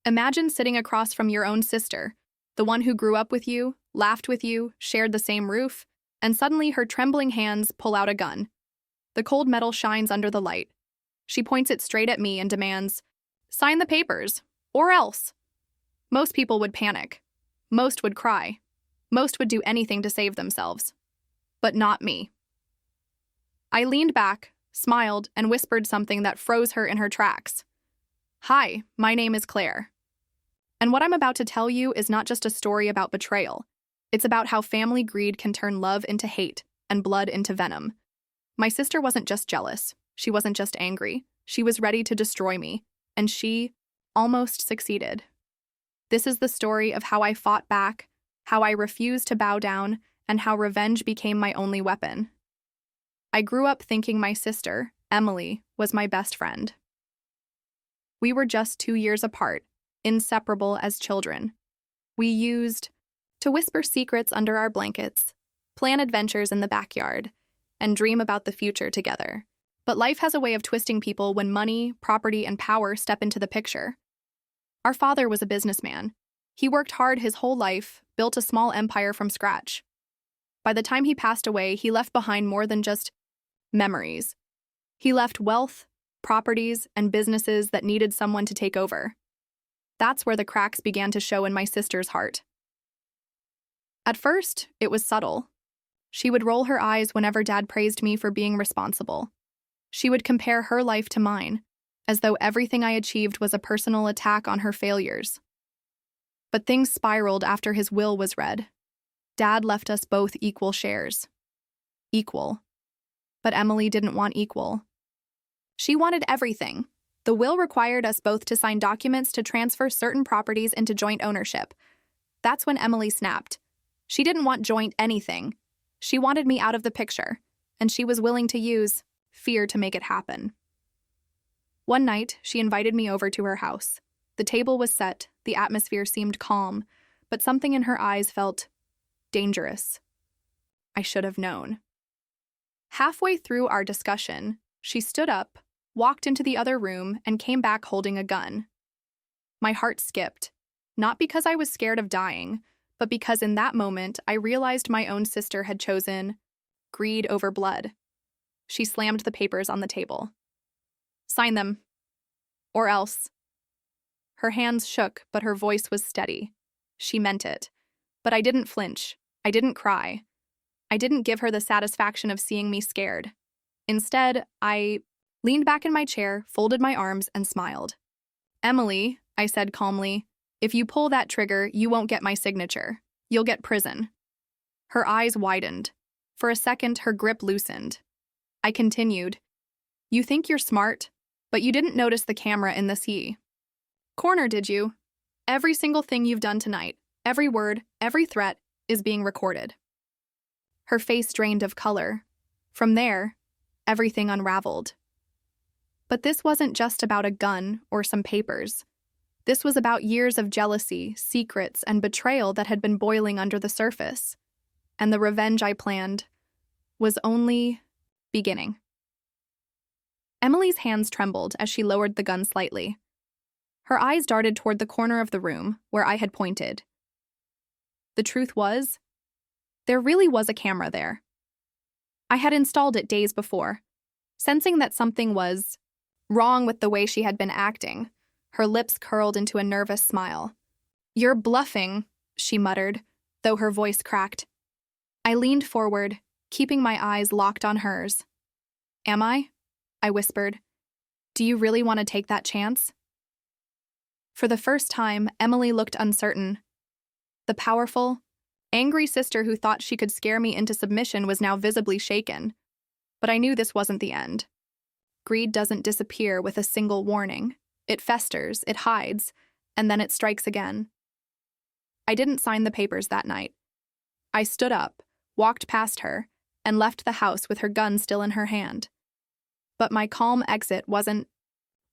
Imagine sitting across from your own sister, the one who grew up with you, laughed with you, shared the same roof, and suddenly her trembling hands pull out a gun. The cold metal shines under the light. She points it straight at me and demands, "Sign the papers, or else." Most people would panic. Most would cry. Most would do anything to save themselves. But not me. I leaned back, smiled, and whispered something that froze her in her tracks. "Hi, my name is Claire. And what I'm about to tell you is not just a story about betrayal. It's about how family greed can turn love into hate and blood into venom. My sister wasn't just jealous. She wasn't just angry. She was ready to destroy me. And she almost succeeded. This is the story of how I fought back, how I refused to bow down, and how revenge became my only weapon. I grew up thinking my sister, Emily, was my best friend. We were just 2 years apart, inseparable as children. We used to whisper secrets under our blankets, plan adventures in the backyard, and dream about the future together. But life has a way of twisting people when money, property, and power step into the picture. Our father was a businessman. He worked hard his whole life, built a small empire from scratch. By the time he passed away, he left behind more than just memories. He left wealth, properties, and businesses that needed someone to take over. That's where the cracks began to show in my sister's heart. At first, it was subtle. She would roll her eyes whenever Dad praised me for being responsible. She would compare her life to mine, as though everything I achieved was a personal attack on her failures. But things spiraled after his will was read. Dad left us both equal shares. Equal. But Emily didn't want equal. She wanted everything. The will required us both to sign documents to transfer certain properties into joint ownership. That's when Emily snapped. She didn't want joint anything. She wanted me out of the picture, and she was willing to use fear to make it happen. One night, she invited me over to her house. The table was set, the atmosphere seemed calm, but something in her eyes felt dangerous. I should have known. Halfway through our discussion, she stood up, walked into the other room, and came back holding a gun. My heart skipped, not because I was scared of dying, but because in that moment I realized my own sister had chosen greed over blood. She slammed the papers on the table. "Sign them. Or else." Her hands shook, but her voice was steady. She meant it. But I didn't flinch. I didn't cry. I didn't give her the satisfaction of seeing me scared. Instead, I leaned back in my chair, folded my arms, and smiled. "Emily," I said calmly, "if you pull that trigger, you won't get my signature. You'll get prison." Her eyes widened. For a second, her grip loosened. I continued, "You think you're smart, but you didn't notice the camera in the corner, did you? Every single thing you've done tonight, every word, every threat, is being recorded." Her face drained of color. From there, everything unraveled. But this wasn't just about a gun or some papers. This was about years of jealousy, secrets, and betrayal that had been boiling under the surface. And the revenge I planned was only beginning. Emily's hands trembled as she lowered the gun slightly. Her eyes darted toward the corner of the room where I had pointed. The truth was, there really was a camera there. I had installed it days before. Sensing that something was wrong with the way she had been acting, her lips curled into a nervous smile. "You're bluffing," she muttered, though her voice cracked. I leaned forward, keeping my eyes locked on hers. "Am I?" I whispered. "Do you really want to take that chance?" For the first time, Emily looked uncertain. The powerful, angry sister who thought she could scare me into submission was now visibly shaken. But I knew this wasn't the end. Greed doesn't disappear with a single warning. It festers, it hides, and then it strikes again. I didn't sign the papers that night. I stood up, walked past her, and left the house with her gun still in her hand. But my calm exit wasn't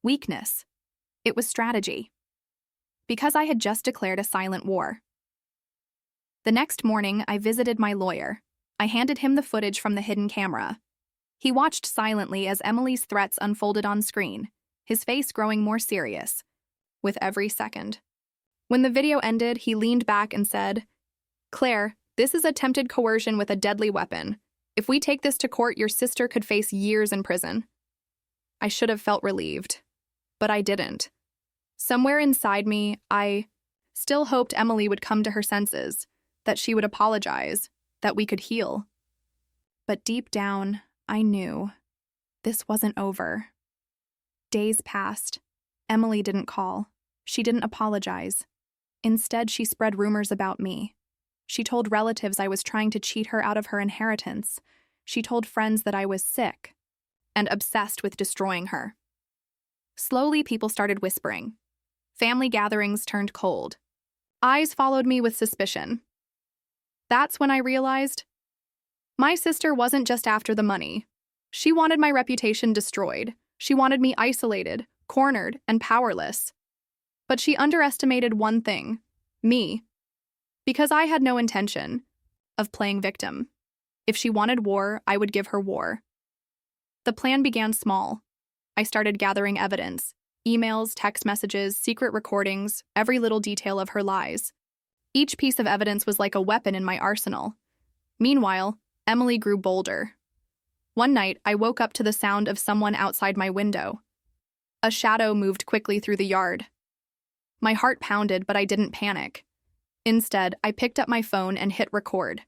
weakness. It was strategy. Because I had just declared a silent war. The next morning, I visited my lawyer. I handed him the footage from the hidden camera. He watched silently as Emily's threats unfolded on screen, his face growing more serious. with every second. When the video ended, he leaned back and said, "Claire, this is attempted coercion with a deadly weapon. If we take this to court, your sister could face years in prison." I should have felt relieved, but I didn't. Somewhere inside me, I still hoped Emily would come to her senses, that she would apologize, that we could heal. But deep down, I knew this wasn't over. Days passed. Emily didn't call. She didn't apologize. Instead, she spread rumors about me. She told relatives I was trying to cheat her out of her inheritance. She told friends that I was sick and obsessed with destroying her. Slowly, people started whispering. Family gatherings turned cold. Eyes followed me with suspicion. That's when I realized my sister wasn't just after the money. She wanted my reputation destroyed. She wanted me isolated, cornered, and powerless. But she underestimated one thing: me. Because I had no intention of playing victim. If she wanted war, I would give her war. The plan began small. I started gathering evidence: emails, text messages, secret recordings, every little detail of her lies. Each piece of evidence was like a weapon in my arsenal. Meanwhile, Emily grew bolder. One night, I woke up to the sound of someone outside my window. A shadow moved quickly through the yard. My heart pounded, but I didn't panic. Instead, I picked up my phone and hit record.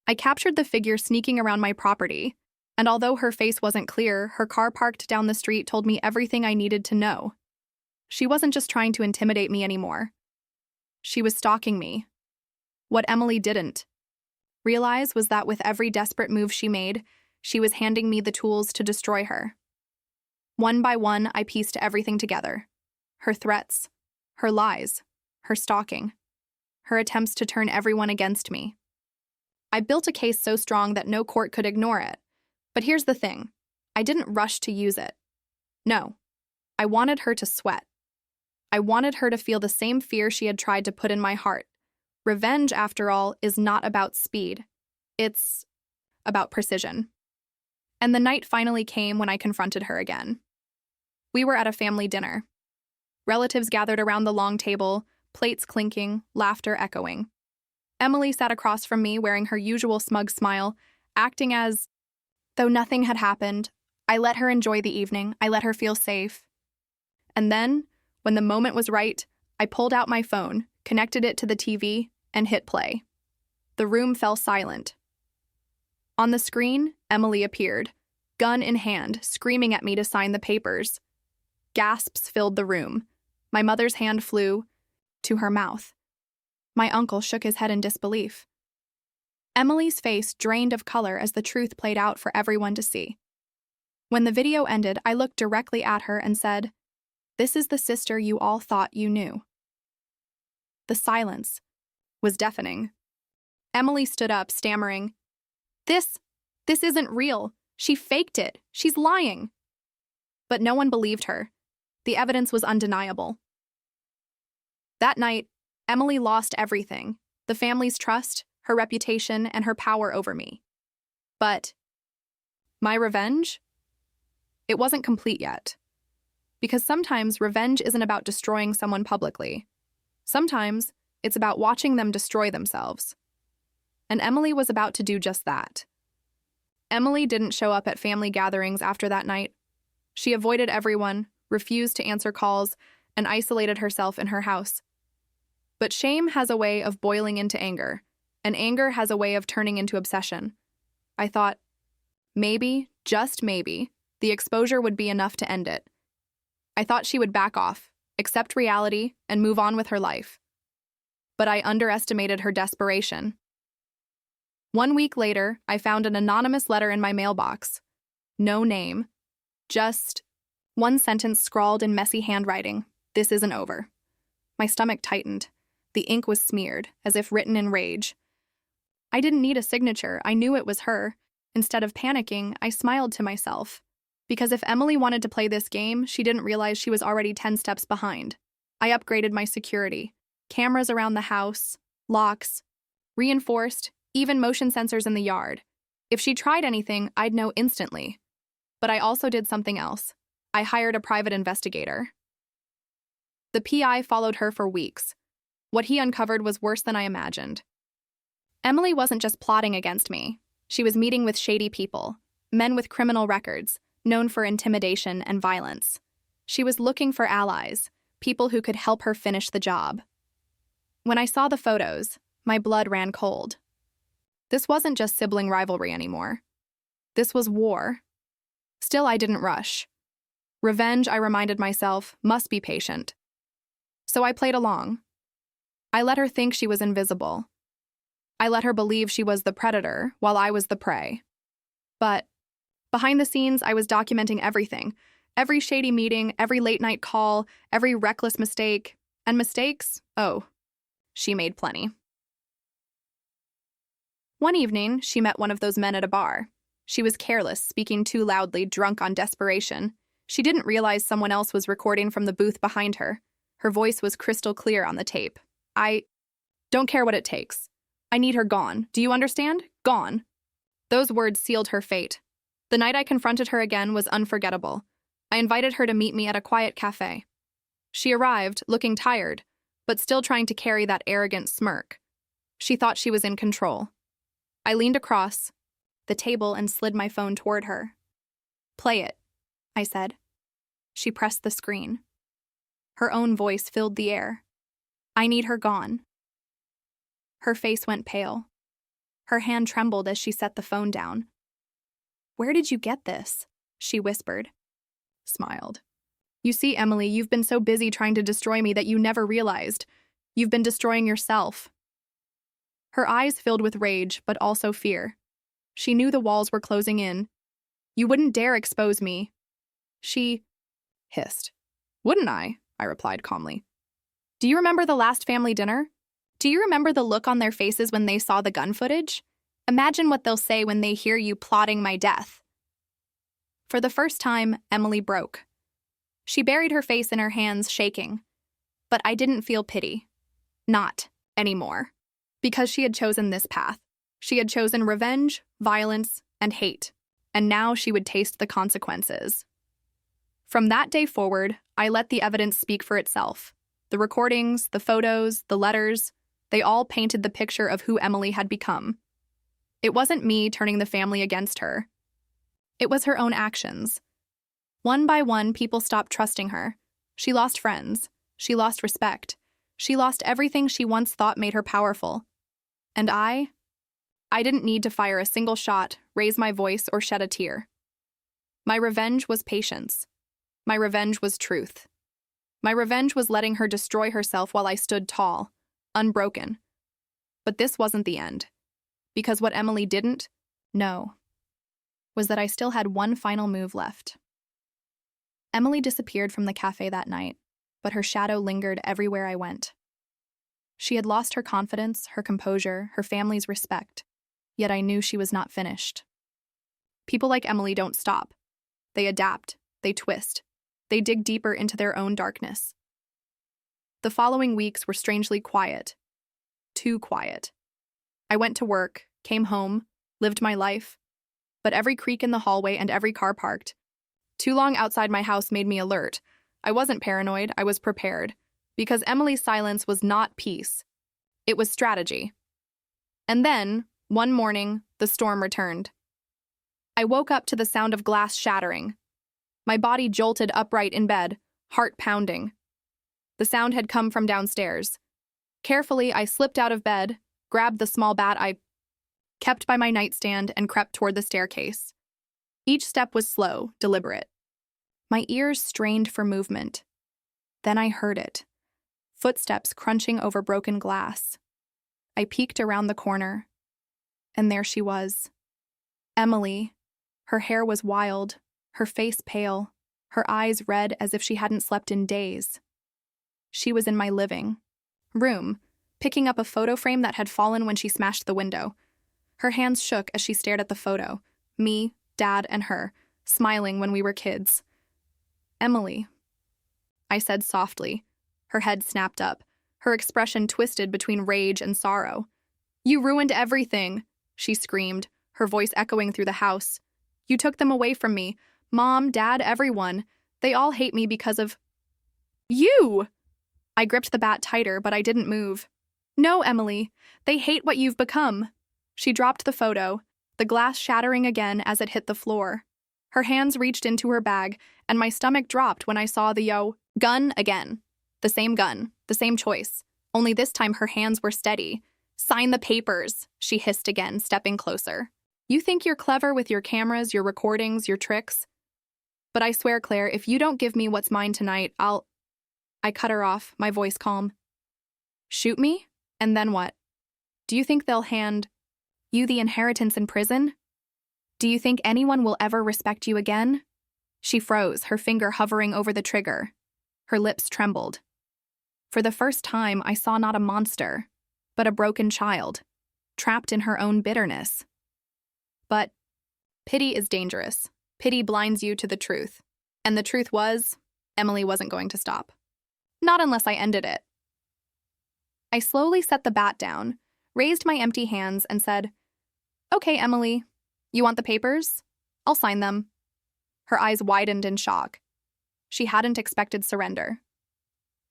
I captured the figure sneaking around my property, and although her face wasn't clear, her car parked down the street told me everything I needed to know. She wasn't just trying to intimidate me anymore. She was stalking me. What Emily didn't realize was that with every desperate move she made, she was handing me the tools to destroy her. One by one, I pieced everything together. Her threats, her lies, her stalking, her attempts to turn everyone against me. I built a case so strong that no court could ignore it. But here's the thing: I didn't rush to use it. No, I wanted her to sweat. I wanted her to feel the same fear she had tried to put in my heart. Revenge, after all, is not about speed. It's about precision. And the night finally came when I confronted her again. We were at a family dinner. Relatives gathered around the long table, plates clinking, laughter echoing. Emily sat across from me wearing her usual smug smile, acting as though nothing had happened. I let her enjoy the evening. I let her feel safe. And then, when the moment was right, I pulled out my phone, connected it to the TV, and hit play. The room fell silent. On the screen, Emily appeared, gun in hand, screaming at me to sign the papers. Gasps filled the room. My mother's hand flew to her mouth. My uncle shook his head in disbelief. Emily's face drained of color as the truth played out for everyone to see. When the video ended, I looked directly at her and said, "This is the sister you all thought you knew." The silence was deafening. Emily stood up, stammering, This isn't real. She faked it. She's lying." But no one believed her. The evidence was undeniable. That night, Emily lost everything: the family's trust, her reputation, and her power over me. But my revenge? It wasn't complete yet. Because sometimes revenge isn't about destroying someone publicly. Sometimes it's about watching them destroy themselves. And Emily was about to do just that. Emily didn't show up at family gatherings after that night. She avoided everyone, refused to answer calls, and isolated herself in her house. But shame has a way of boiling into anger, and anger has a way of turning into obsession. I thought, maybe, just maybe, the exposure would be enough to end it. I thought she would back off, accept reality, and move on with her life. But I underestimated her desperation. 1 week later, I found an anonymous letter in my mailbox. No name. Just one sentence scrawled in messy handwriting: "This isn't over." My stomach tightened. The ink was smeared, as if written in rage. I didn't need a signature. I knew it was her. Instead of panicking, I smiled to myself. Because if Emily wanted to play this game, she didn't realize she was already 10 steps behind. I upgraded my security. Cameras around the house, locks, reinforced, even motion sensors in the yard. If she tried anything, I'd know instantly. But I also did something else. I hired a private investigator. The PI followed her for weeks. What he uncovered was worse than I imagined. Emily wasn't just plotting against me. She was meeting with shady people, men with criminal records, known for intimidation and violence. She was looking for allies, people who could help her finish the job. When I saw the photos, my blood ran cold. This wasn't just sibling rivalry anymore. This was war. Still, I didn't rush. Revenge, I reminded myself, must be patient. So I played along. I let her think she was invisible. I let her believe she was the predator while I was the prey. But behind the scenes, I was documenting everything. Every shady meeting, every late-night call, every reckless mistake. And mistakes? Oh, she made plenty. One evening, she met one of those men at a bar. She was careless, speaking too loudly, drunk on desperation. She didn't realize someone else was recording from the booth behind her. Her voice was crystal clear on the tape. I don't care what it takes. I need her gone. Do you understand? Gone. Those words sealed her fate. The night I confronted her again was unforgettable. I invited her to meet me at a quiet cafe. She arrived, looking tired, but still trying to carry that arrogant smirk. She thought she was in control. I leaned across the table and slid my phone toward her. "Play it," I said. She pressed the screen. Her own voice filled the air. "I need her gone." Her face went pale. Her hand trembled as she set the phone down. "Where did you get this?" she whispered. Smiled. "You see, Emily, you've been so busy trying to destroy me that you never realized. You've been destroying yourself." Her eyes filled with rage, but also fear. She knew the walls were closing in. "You wouldn't dare expose me." She hissed. "Wouldn't I?" I replied calmly. "Do you remember the last family dinner? Do you remember the look on their faces when they saw the gun footage? Imagine what they'll say when they hear you plotting my death." For the first time, Emily broke. She buried her face in her hands, shaking. But I didn't feel pity. Not anymore. Because she had chosen this path. She had chosen revenge, violence, and hate. And now she would taste the consequences. From that day forward, I let the evidence speak for itself. The recordings, the photos, the letters, they all painted the picture of who Emily had become. It wasn't me turning the family against her. It was her own actions. One by one, people stopped trusting her. She lost friends. She lost respect. She lost everything she once thought made her powerful. And I didn't need to fire a single shot, raise my voice, or shed a tear. My revenge was patience. My revenge was truth. My revenge was letting her destroy herself while I stood tall, unbroken. But this wasn't the end. Because what Emily didn't know was that I still had one final move left. Emily disappeared from the cafe that night, but her shadow lingered everywhere I went. She had lost her confidence, her composure, her family's respect, yet I knew she was not finished. People like Emily don't stop. They adapt, they twist, they dig deeper into their own darkness. The following weeks were strangely quiet. Too quiet. I went to work, came home, lived my life, but every creak in the hallway and every car parked. Too long outside my house made me alert. I wasn't paranoid, I was prepared, because Emily's silence was not peace. It was strategy. And then, one morning, the storm returned. I woke up to the sound of glass shattering. My body jolted upright in bed, heart pounding. The sound had come from downstairs. Carefully, I slipped out of bed, grabbed the small bat I kept by my nightstand, and crept toward the staircase. Each step was slow, deliberate. My ears strained for movement. Then I heard it. Footsteps crunching over broken glass. I peeked around the corner, and there she was. Emily. Her hair was wild, her face pale, her eyes red as if she hadn't slept in days. She was in my living room, picking up a photo frame that had fallen when she smashed the window. Her hands shook as she stared at the photo. Me, Dad, and her, smiling when we were kids. "Emily," I said softly. Her head snapped up, her expression twisted between rage and sorrow. "You ruined everything," she screamed, her voice echoing through the house. "You took them away from me. Mom, Dad, everyone. They all hate me because of you." I gripped the bat tighter, but I didn't move. No, Emily, they hate what you've become. She dropped the photo, the glass shattering again as it hit the floor. Her hands reached into her bag, and my stomach dropped when I saw the gun again. The same gun, the same choice. Only this time her hands were steady. Sign the papers, she hissed again, stepping closer. You think you're clever with your cameras, your recordings, your tricks? But I swear, Claire, if you don't give me what's mine tonight, I cut her off, my voice calm. Shoot me? And then what? Do you think they'll hand you the inheritance in prison? Do you think anyone will ever respect you again? She froze, her finger hovering over the trigger. Her lips trembled. For the first time, I saw not a monster, but a broken child, trapped in her own bitterness. But pity is dangerous. Pity blinds you to the truth. And the truth was, Emily wasn't going to stop. Not unless I ended it. I slowly set the bat down, raised my empty hands, and said, Okay, Emily, you want the papers? I'll sign them. Her eyes widened in shock. She hadn't expected surrender.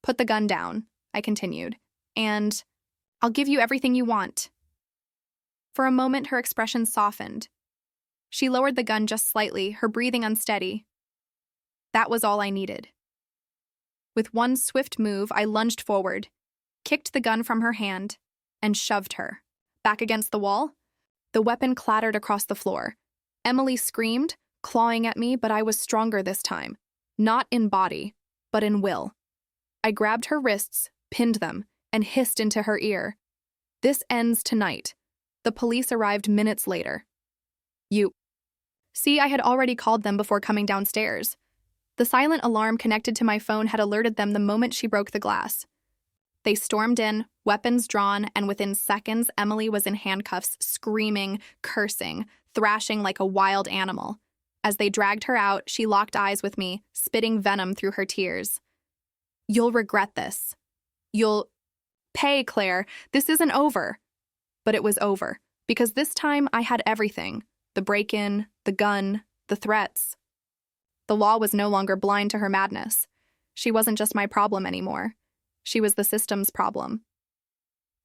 Put the gun down, I continued, and I'll give you everything you want. For a moment, her expression softened. She lowered the gun just slightly, her breathing unsteady. That was all I needed. With one swift move, I lunged forward, kicked the gun from her hand, and shoved her. Back against the wall, the weapon clattered across the floor. Emily screamed, clawing at me, but I was stronger this time. Not in body, but in will. I grabbed her wrists, pinned them, and hissed into her ear. This ends tonight. The police arrived minutes later. See, I had already called them before coming downstairs. The silent alarm connected to my phone had alerted them the moment she broke the glass. They stormed in, weapons drawn, and within seconds, Emily was in handcuffs, screaming, cursing, thrashing like a wild animal. As they dragged her out, she locked eyes with me, spitting venom through her tears. You'll regret this. You'll pay, Claire. This isn't over. But it was over, because this time I had everything. The break-in, the gun, the threats. The law was no longer blind to her madness. She wasn't just my problem anymore. She was the system's problem.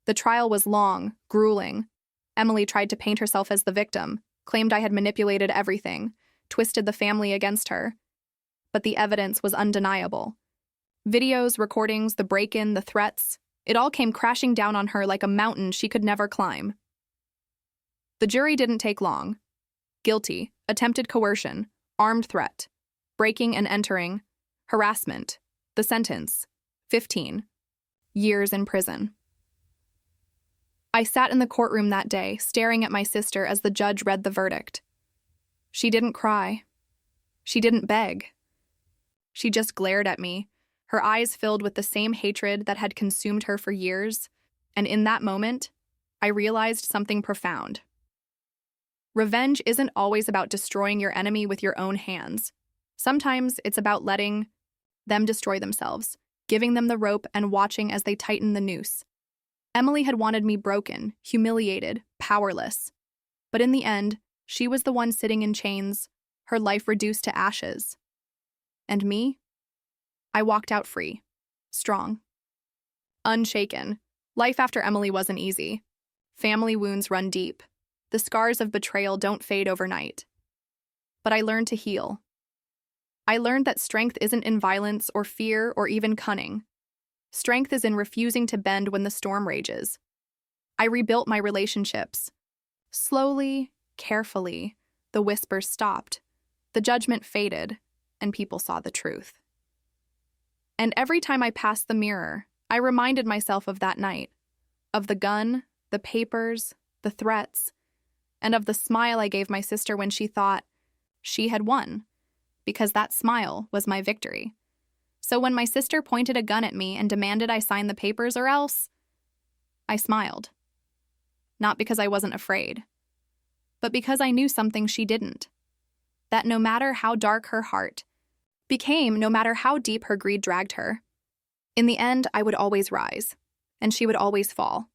The trial was long, grueling. Emily tried to paint herself as the victim, claimed I had manipulated everything, twisted the family against her. But the evidence was undeniable. Videos, recordings, the break-in, the threats, it all came crashing down on her like a mountain she could never climb. The jury didn't take long. Guilty, attempted coercion, armed threat, breaking and entering, harassment. The sentence, 15 years in prison. I sat in the courtroom that day, staring at my sister as the judge read the verdict. She didn't cry. She didn't beg. She just glared at me, her eyes filled with the same hatred that had consumed her for years, and in that moment, I realized something profound. Revenge isn't always about destroying your enemy with your own hands. Sometimes it's about letting them destroy themselves, giving them the rope and watching as they tighten the noose. Emily had wanted me broken, humiliated, powerless. But in the end, she was the one sitting in chains, her life reduced to ashes. And me? I walked out free, strong, unshaken. Life after Emily wasn't easy. Family wounds run deep. The scars of betrayal don't fade overnight. But I learned to heal. I learned that strength isn't in violence or fear or even cunning. Strength is in refusing to bend when the storm rages. I rebuilt my relationships. Slowly, carefully, the whispers stopped. The judgment faded, and people saw the truth. And every time I passed the mirror, I reminded myself of that night, of the gun, the papers, the threats, and of the smile I gave my sister when she thought she had won, because that smile was my victory. So when my sister pointed a gun at me and demanded I sign the papers or else, I smiled. Not because I wasn't afraid, but because I knew something she didn't. That no matter how dark her heart became, no matter how deep her greed dragged her, in the end I would always rise, and she would always fall.